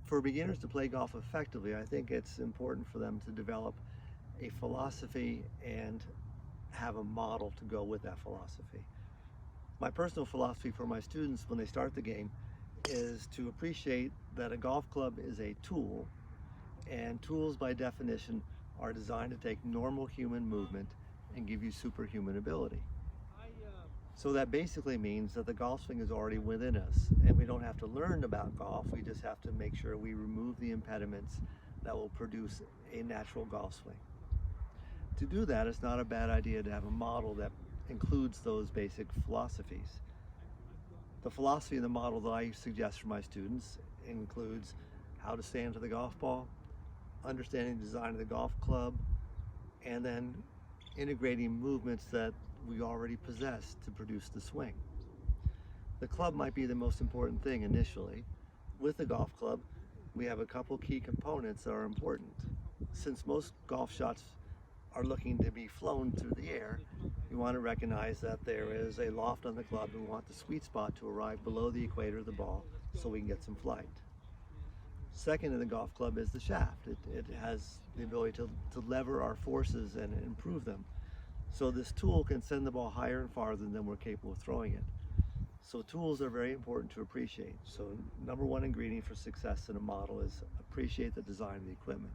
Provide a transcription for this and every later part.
For beginners to play golf effectively, I think it's important for them to develop a philosophy and have a model to go with that philosophy. My personal philosophy for my students when they start the game is to appreciate that a golf club is a tool, and tools by definition are designed to take normal human movement and give you superhuman ability. So that basically means that the golf swing is already within us, and we don't have to learn about golf. We just have to make sure we remove the impediments that will produce a natural golf swing. To do that, it's not a bad idea to have a model that includes those basic philosophies. The philosophy of the model that I suggest for my students includes how to stand to the golf ball, understanding the design of the golf club, and then integrating movements that we already possess to produce the swing. The club might be the most important thing initially. With the golf club, we have a couple key components that are important. Since most golf shots are looking to be flown through the air, we want to recognize that there is a loft on the club, and we want the sweet spot to arrive below the equator of the ball so we can get some flight. Second in the golf club is the shaft. It has the ability to lever our forces and improve them. So this tool can send the ball higher and farther than we're capable of throwing it. So tools are very important to appreciate. So number one ingredient for success in a model is appreciate the design of the equipment.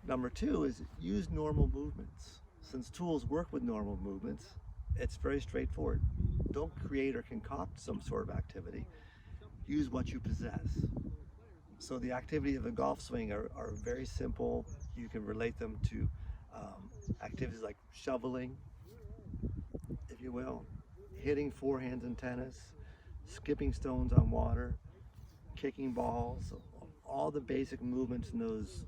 Number two is use normal movements. Since tools work with normal movements, it's very straightforward. Don't create or concoct some sort of activity. Use what you possess. So the activity of a golf swing are very simple. You can relate them to activities like shoveling, if you will, hitting forehands in tennis, skipping stones on water, kicking balls. All the basic movements in those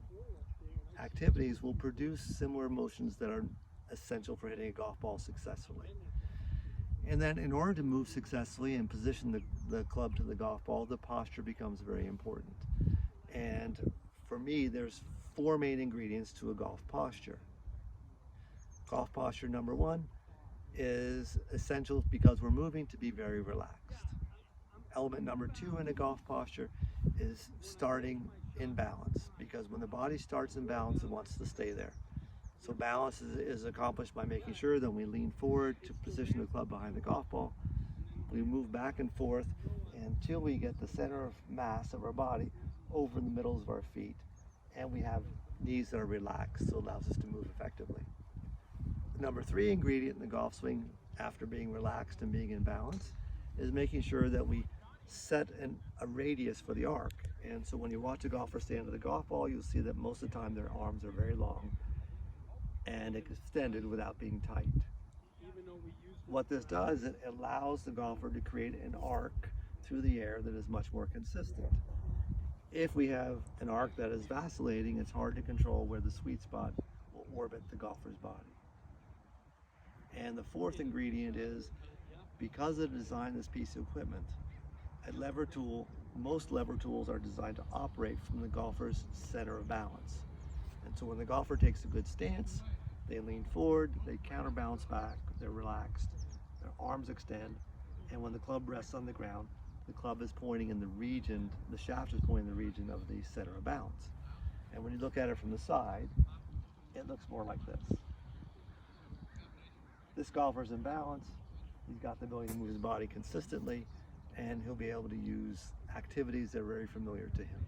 activities will produce similar motions that are essential for hitting a golf ball successfully. And then in order to move successfully and position the club to the golf ball, the posture becomes very important. And for me, there's four main ingredients to a golf posture. Golf posture number one is essential because we're moving to be very relaxed. Element number two in a golf posture is starting in balance, because when the body starts in balance, it wants to stay there. So balance is accomplished by making sure that we lean forward to position the club behind the golf ball. We move back and forth until we get the center of mass of our body over the middles of our feet, and we have knees that are relaxed, so it allows us to move effectively. Number three ingredient in the golf swing, after being relaxed and being in balance, is making sure that we set a radius for the arc. And so when you watch a golfer stand to the golf ball, you'll see that most of the time their arms are very long and extended without being tight. What this does, it allows the golfer to create an arc through the air that is much more consistent. If we have an arc that is vacillating, it's hard to control where the sweet spot will orbit the golfer's body. And the fourth ingredient is, because of the design of this piece of equipment, a lever tool, most lever tools are designed to operate from the golfer's center of balance. And so when the golfer takes a good stance, they lean forward, they counterbalance back, they're relaxed, their arms extend, and when the club rests on the ground, the club is pointing in the region, the shaft is pointing in the region of the center of balance. And when you look at it from the side, it looks more like this. This golfer's in balance, he's got the ability to move his body consistently, and he'll be able to use activities that are very familiar to him.